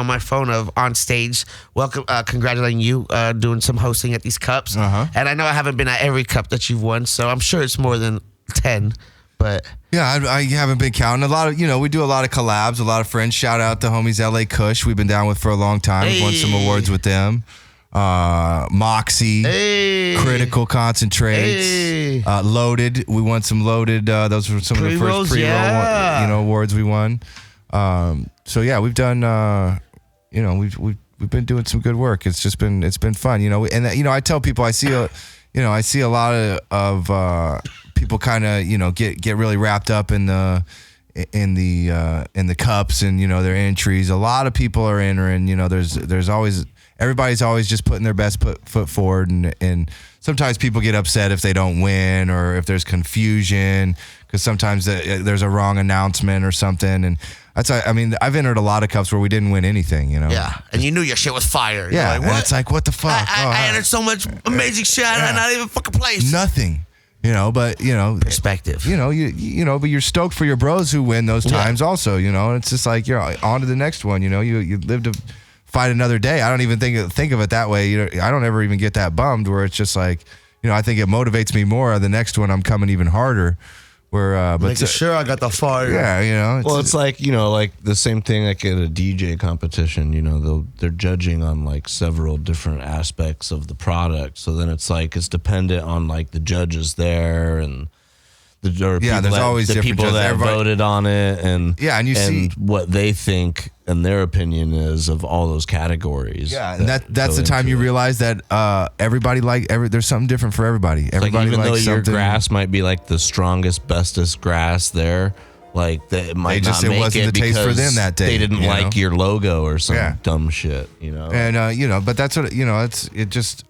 my phone of on stage. Welcome, congratulating you doing some hosting at these cups. And I know I haven't been at every cup that you've won, so I'm sure it's more than 10. But yeah, I haven't been counting. A lot of we do a lot of collabs. A lot of friends. Shout out to homies LA Kush. We've been down with for a long time. We've won some awards with them. Moxie, Critical Concentrates, Loaded. We won some Loaded. Those were some of the first pre-roll awards we won. So yeah, we've done. We've been doing some good work. It's been fun. And I tell people I see a lot of people kind of get really wrapped up in the cups and their entries. A lot of people are entering. There's always. Everybody's always just putting their best foot forward, and sometimes people get upset if they don't win or if there's confusion because sometimes there's a wrong announcement or something. And I've entered a lot of cups where we didn't win anything, Yeah, and you knew your shit was fire. Yeah, like, what? And it's like, what the fuck? I entered so much amazing shit, I not even fucking place. Nothing. But perspective. But you're stoked for your bros who win those times also. And it's just like you're on to the next one. You live to fight another day. I don't even think of it that way. I don't ever even get that bummed where it's just like, I think it motivates me more. The next one I'm coming even harder. Where making sure I got the fire. Yeah, It's like like the same thing like at a DJ competition. They're judging on like several different aspects of the product. So then it's like it's dependent on like the judges there and. There's always the people that voted on it, and and you see what they think and their opinion is of all those categories. Yeah, and that's the time you realize that everybody there's something different for everybody. Everybody even though your something. grass might be like the strongest, bestest grass there, like that might not make wasn't it the taste because for them that day. They didn't like your logo or some dumb shit. And but that's what it just.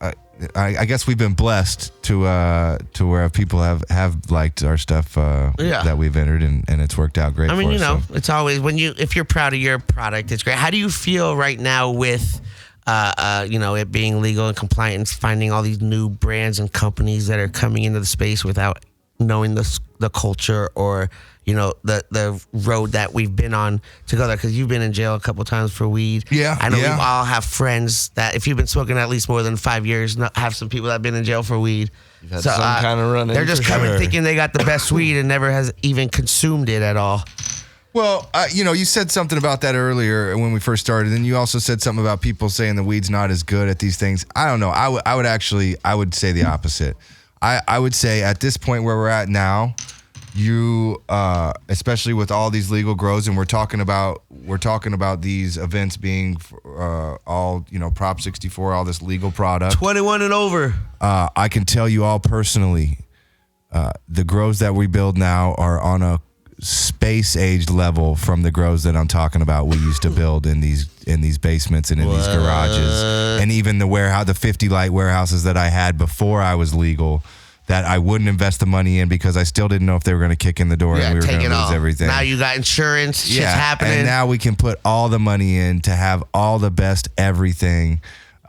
I guess we've been blessed to where people have liked our stuff that we've entered and it's worked out great. It's always if you're proud of your product, it's great. How do you feel right now with it being legal and compliant and finding all these new brands and companies that are coming into the space without knowing the culture or the road that we've been on together? Because you've been in jail a couple times for weed. Yeah, I know we all have friends that if you've been smoking at least more than 5 years, have some people that have been in jail for weed. You've had some kind of run. They're just coming thinking they got the best weed and never has even consumed it at all. Well, you said something about that earlier when we first started, and you also said something about people saying the weed's not as good at these things. I don't know. I would say the opposite. I would say at this point where we're at now, you especially with all these legal grows, and we're talking about these events being all Prop 64, all this legal product, 21 and over. I can tell you all personally, the grows that we build now are on a space-aged level from the grows that I'm talking about. We used to build in these basements and in these garages, and even the 50 light warehouses that I had before I was legal. That I wouldn't invest the money in because I still didn't know if they were going to kick in the door and we were going to lose everything. Now you got insurance, shit's happening. And now we can put all the money in to have all the best everything.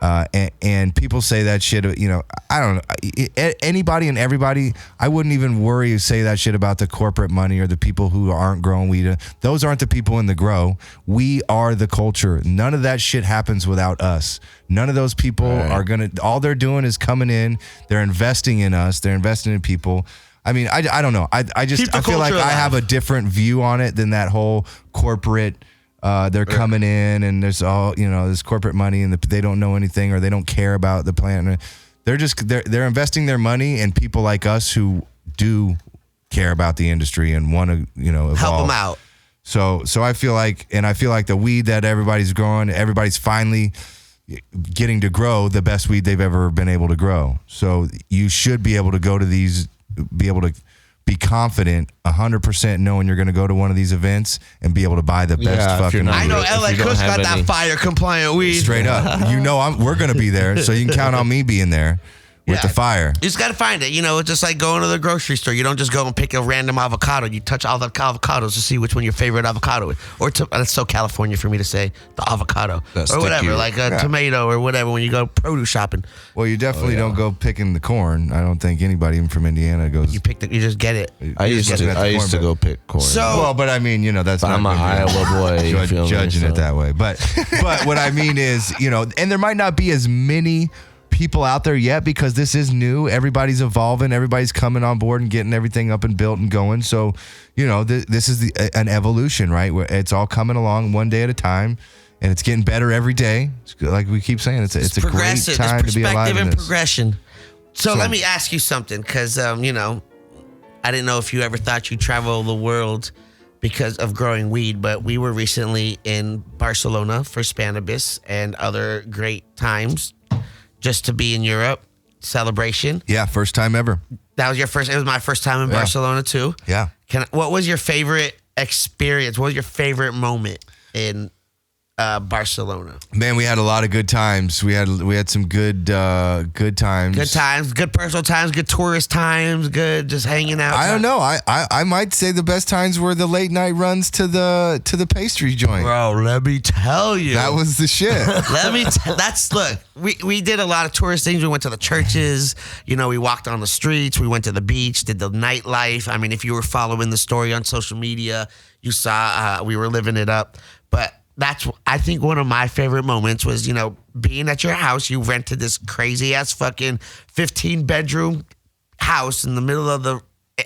And people say that shit, I don't know. Anybody and everybody, I wouldn't even worry or say that shit about the corporate money or the people who aren't growing weed. Those aren't the people in the grow. We are the culture. None of that shit happens without us. None of those people are all they're doing is coming in. They're investing in us. They're investing in people. I mean, I don't know. I feel like I have a different view on it than that whole corporate. They're coming in and there's all this corporate money and they don't know anything or they don't care about the plant. They're investing their money in people like us who do care about the industry and want to evolve. Help them out. So I feel like the weed that everybody's growing, everybody's finally getting to grow the best weed they've ever been able to grow. So you should be able to go to these, be able to be confident 100% knowing you're going to go to one of these events and be able to buy the best fucking weed. I know LA Kush got that fire compliant weed. Straight up. We're going to be there, so you can count on me being there. with the fire. You just got to find it. You know, it's just like going to the grocery store. You don't just go and pick a random avocado. You touch all the avocados to see which one your favorite avocado is. Or that's so California for me to say, the avocado. That's or whatever, sticky. like a tomato or whatever when you go produce shopping. Well, you definitely don't go picking the corn. I don't think anybody even from Indiana goes. You just get it. I used to go pick corn. So, well, but I mean, you know, that's not I'm an Iowa boy. You feel me? judging it that way. But what I mean is, you know, and there might not be as many people out there yet because this is new. Everybody's evolving. Everybody's coming on board and getting everything up and built and going. So, you know, this is an evolution, right? Where it's all coming along one day at a time, and it's getting better every day. It's like we keep saying, it's a great time to be alive in this. Progression. So let me ask you something, because you know, I didn't know if you ever thought you'd travel the world because of growing weed, but we were recently in Barcelona for Cannabis and other great times. Just to be in Europe, celebration. Yeah, first time ever. That was your first. It was my first time in Barcelona too. Yeah. What was your favorite experience? What was your favorite moment in Barcelona? Man, we had a lot of good times. We had some good times. Good times, good personal times, good tourist times, good just hanging out. I don't know. I might say the best times were the late night runs to the pastry joint. Bro, let me tell you. That was the shit. We did a lot of tourist things. We went to the churches. You know, we walked on the streets. We went to the beach, did the nightlife. I mean, if you were following the story on social media, you saw we were living it up. But I think one of my favorite moments was, you know, being at your house. You rented this crazy ass fucking 15-bedroom house in the middle of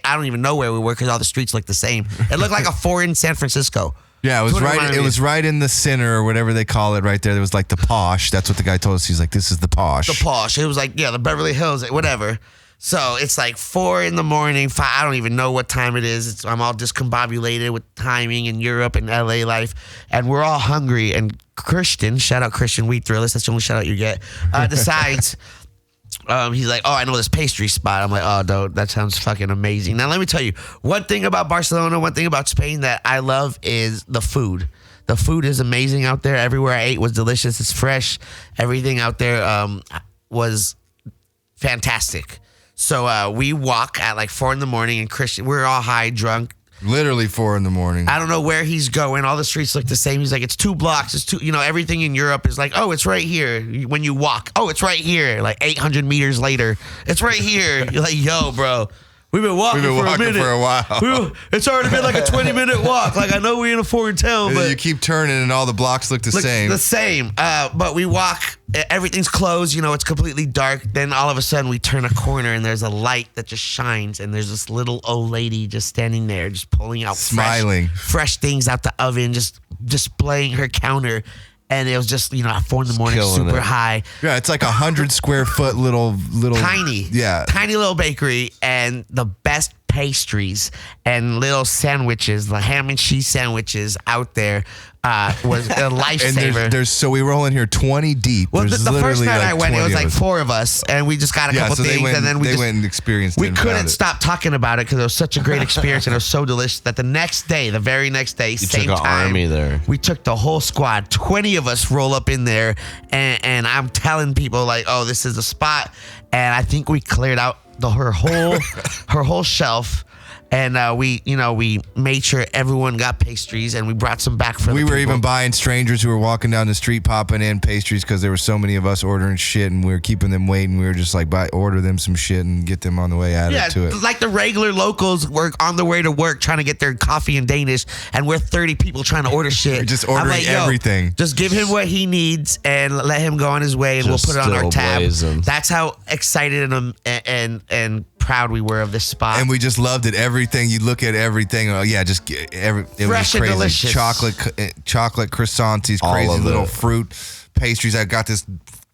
I don't even know where we were because all the streets look the same. It looked like a foreign San Francisco. Yeah, it was right. It was right in the center or whatever they call it right there. There was like the posh. That's what the guy told us. He's like, this is the posh. The posh. It was like, the Beverly Hills, whatever. So it's like 4 a.m, 5. I don't even know what time it is. I'm all discombobulated with timing in Europe and LA life. And we're all hungry. And Christian, shout out Christian Wheat Thrillist, that's the only shout out you get, decides, he's like, oh, I know this pastry spot. I'm like, oh, dude, that sounds fucking amazing. Now, let me tell you, one thing about Barcelona, one thing about Spain that I love is the food. The food is amazing out there. Everywhere I ate was delicious. It's fresh. Everything out there was fantastic. So we walk at like 4 a.m, and Christian, we're all high, drunk. Literally 4 a.m. I don't know where he's going. All the streets look the same. He's like, it's 2 blocks. It's 2, you know, everything in Europe is like, oh, it's right here. When you walk, oh, it's right here. Like 800 meters later, it's right here. You're like, yo, bro. We've been walking for a while. It's already been like a 20-minute walk. Like, I know we're in a foreign town, but you keep turning and all the blocks look the same. The same. But we walk, everything's closed, you know, it's completely dark. Then all of a sudden we turn a corner and there's a light that just shines, and there's this little old lady just standing there, just pulling out smiling fresh things out the oven, just displaying her counter. And it was just, you know, at 4 a.m, super high. Yeah, it's like 100 square foot little tiny little bakery, and the best pastries and little sandwiches, the ham and cheese sandwiches out there was a lifesaver. And so we roll in here 20 deep. Well, the first night I went, it was like 4 of us, and we just got a couple things, and then we went and experienced it. We couldn't stop talking about it because it was such a great experience, and it was so delicious that the very next day, same took time, an army there. We took the whole squad. 20 of us roll up in there, and I'm telling people like, oh, this is a spot, and I think we cleared out her whole shelf. And we made sure everyone got pastries, and we brought some back for We the were people. even buying strangers who were walking down the street popping in pastries because there were so many of us ordering shit, and we were keeping them waiting. We were just like, order them some shit and get them on the way out to it. Like the regular locals were on their way to work trying to get their coffee in Danish, and we're 30 people trying to order shit. We're just ordering everything. Just give him what he needs and let him go on his way, and we'll put it on our tab. That's how excited and proud we were of this spot. And we just loved it. Everything, you look at everything. Oh yeah, just it fresh was crazy. And delicious. Chocolate croissants, these crazy little fruit pastries. I got this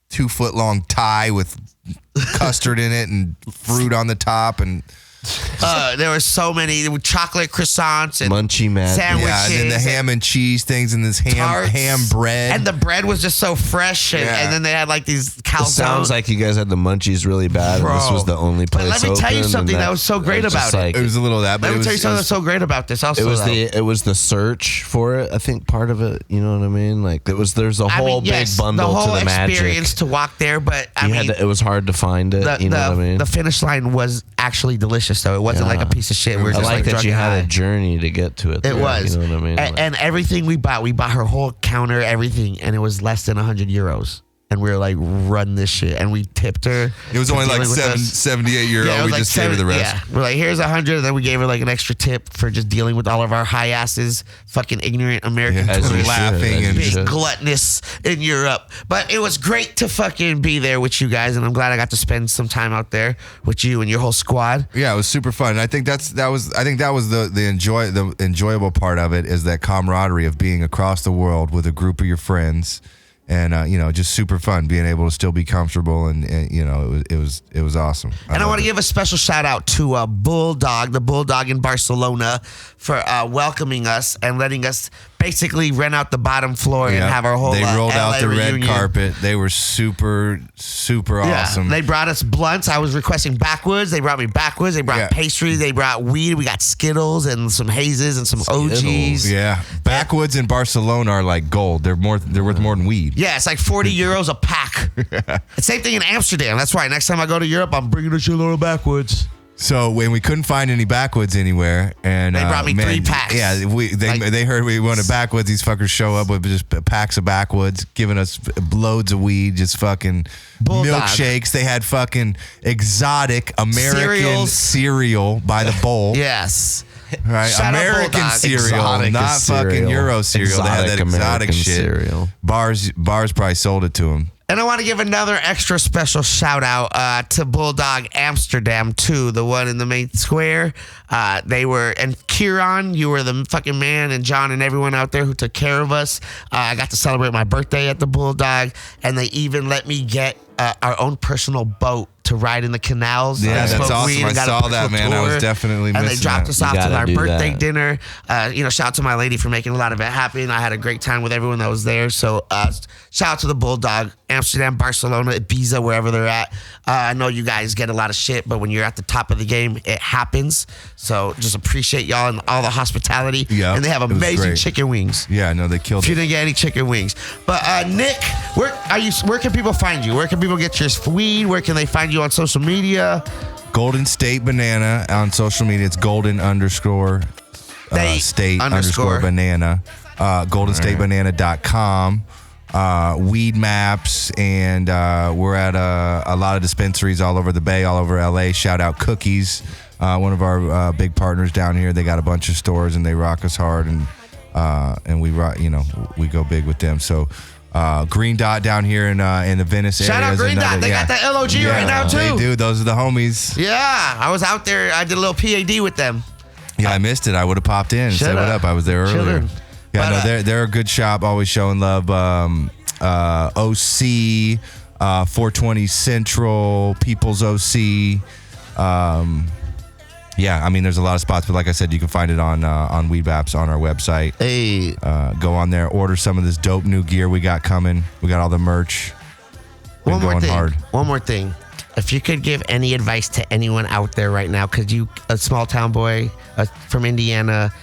2-foot long tie with custard in it and fruit on the top, and There were so many chocolate croissants and Munchy Madness. sandwiches. Yeah, and then the ham and cheese things and this tarts. ham bread. And the bread was just so fresh. And, Yeah. and then they had like these calzones. It sounds like you guys had the munchies really bad, and this Bro. was the only place. But let me tell you open, something and that was so great was just about it. like- it was a little of that, but Let it me was, tell you something that's so great about this. Also, It was the search for it. I think part of it. You know what I mean? Like there's a whole big bundle the whole to the magic. experience to walk there, but It was hard to find it. You know what I mean? the finish line was actually delicious, though. It wasn't like a piece of shit. We were I just like that drunk you and had high. a journey to get to it. It there, was. You know what I mean? And everything we bought her whole counter, everything, and it was less than 100 euros. And we were like, run this shit. And we tipped her. it was for only like dealing with us. 78 euro. Yeah, it was We like just gave her the rest. Yeah, we're like, here's 100, and then we gave her like an extra tip for just dealing with all of our high asses, fucking ignorant American Yeah, As you tourists, should, laughing as you and big should. gluttonous in Europe. But it was great to fucking be there with you guys, and I'm glad I got to spend some time out there with you and your whole squad. Yeah, it was super fun. And I think that was the enjoyable part of it is that camaraderie of being across the world with a group of your friends, and just super fun being able to still be comfortable, and it was awesome. And I want to give a special shout out to Bulldog, the Bulldog in Barcelona, for welcoming us and letting us basically rent out the bottom floor and have our whole They rolled LA out the reunion. red carpet. They were super awesome. They brought us blunts. I was requesting backwoods. They brought me backwoods. They brought Yeah. pastry. They brought weed. We got Skittles and some hazes and some OGs. Yeah, backwoods in Barcelona are like gold. They're worth more than weed. Yeah, it's like 40 euros a pack. Same thing in Amsterdam. That's why next time I go to Europe, I'm bringing a shitload of backwoods. So when we couldn't find any backwoods anywhere, and They brought me 3 packs. Yeah, they heard we wanted backwoods. These fuckers show up with just packs of backwoods, giving us loads of weed, just fucking Bulldog. milkshakes. They had fucking exotic American Cereals. cereal by the bowl. Yes. Right, Shout out American Bulldog. cereal, Exotic not fucking cereal. Euro cereal. They had that Exotic exotic American shit. cereal. Bars probably sold it to them. And I want to give another extra special shout out to Bulldog Amsterdam too, the one in the main square. They were, and Kieran, you were the fucking man, and John and everyone out there who took care of us. I got to celebrate my birthday at the Bulldog, and they even let me get our own personal boat to ride in the canals. Yeah, and that's smoke awesome. weed and I got a saw that, personal man. I was tour. definitely And they missing dropped that. us You off to gotta our do birthday that. dinner. Shout out to my lady for making a lot of it happen. I had a great time with everyone that was there. So shout out to the Bulldog, Amsterdam, Barcelona, Ibiza, wherever they're at. I know you guys get a lot of shit, but when you're at the top of the game, it happens. So just appreciate y'all and all the hospitality. Yeah, and they have it was amazing great. chicken wings. Yeah, no, they killed If you it. didn't get any chicken wings, but Nick, where can people find you? Where can people get your weed? Where can they find you on social media? Golden State Banana on social media. It's golden underscore state underscore banana. GoldenStateBanana.com. Weed maps, and we're at a lot of dispensaries all over the Bay, all over LA. Shout out Cookies, one of our big partners down here. They got a bunch of stores and they rock us hard, and we rock, we go big with them. So Green Dot down here in the Venice area. Shout out is Green another- Dot. They got that LOG right now too. They do. Those are the homies. Yeah, I was out there. I did a little PAD with them. Yeah, I missed it. I would have popped in and said Shoulda. what up. I was there earlier. Shoulda. Yeah, But, no, they're a good shop. Always showing love. OC, 420 Central, People's OC. Yeah, I mean, there's a lot of spots, but like I said, you can find it on Weed Maps on our website. Hey, Go on there, order some of this dope new gear we got coming. We got all the merch. Been one more going thing. hard. One more thing. If you could give any advice to anyone out there right now, because you, a small town boy from Indiana,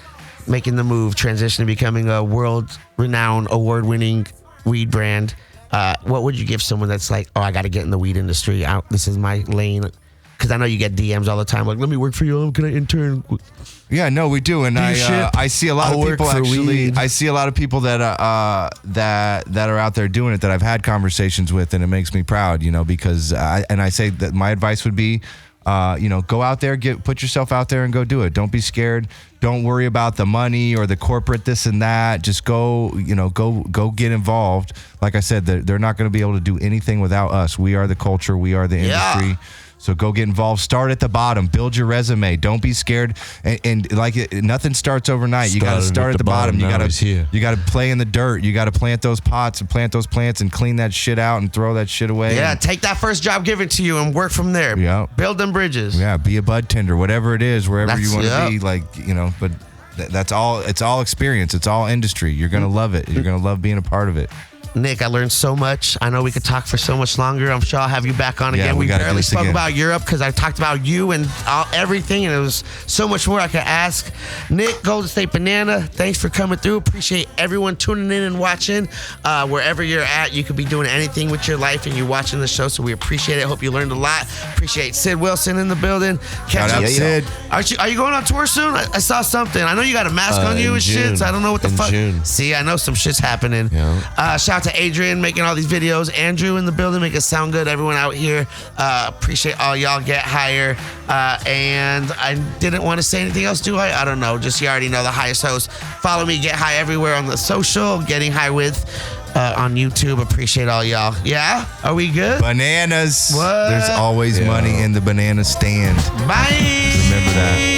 making the move, transition to becoming a world-renowned, award-winning weed brand, what would you give someone that's like, oh, I got to get in the weed industry? This is my lane. Because I know you get DMs all the time, like, let me work for you. Can I intern? Yeah, no, we do, and I see a lot I'll of work people for actually. weed. I see a lot of people that that are out there doing it that I've had conversations with, and it makes me proud, because I say that my advice would be, go out there, put yourself out there and go do it. Don't be scared. Don't worry about the money or the corporate this and that. Just go get involved. Like I said, they're not going to be able to do anything without us. We are the culture. We are the industry. So go get involved. Start at the bottom. Build your resume. Don't be scared. And nothing starts overnight. You got to start at the bottom. You got to play in the dirt. You got to plant those pots and plant those plants and clean that shit out and throw that shit away. Yeah, take that first job given to you and work from there. Yeah. Build them bridges. Yeah, be a bud tender, whatever it is, wherever you want to be. Like, but that's all. It's all experience. It's all industry. You're gonna love it. You're gonna love being a part of it. Nick, I learned so much. I know we could talk for so much longer. I'm sure I'll have you back on again. We barely spoke about Europe because I talked about you and everything, and it was so much more I could ask. Nick, Golden State Banana, thanks for coming through. Appreciate everyone tuning in and watching. Wherever you're at, you could be doing anything with your life, and you're watching the show, so we appreciate it. Hope you learned a lot. Appreciate Sid Wilson in the building. Shout out Sid. Are you going on tour soon? I saw something. I know you got a mask on you and shit, so I don't know what the fuck. June. See, I know some shit's happening. Yeah. Shout out to Adrian making all these videos. Andrew in the building, make it sound good. Everyone out here, appreciate all y'all. Get higher. And I didn't want to say anything else, do I? I don't know. Just you already know the highest host. Follow me, Get High everywhere on the social. Getting High with on YouTube. Appreciate all y'all. Yeah? Are we good? Bananas. What? There's always money in the banana stand. Bye. Remember that.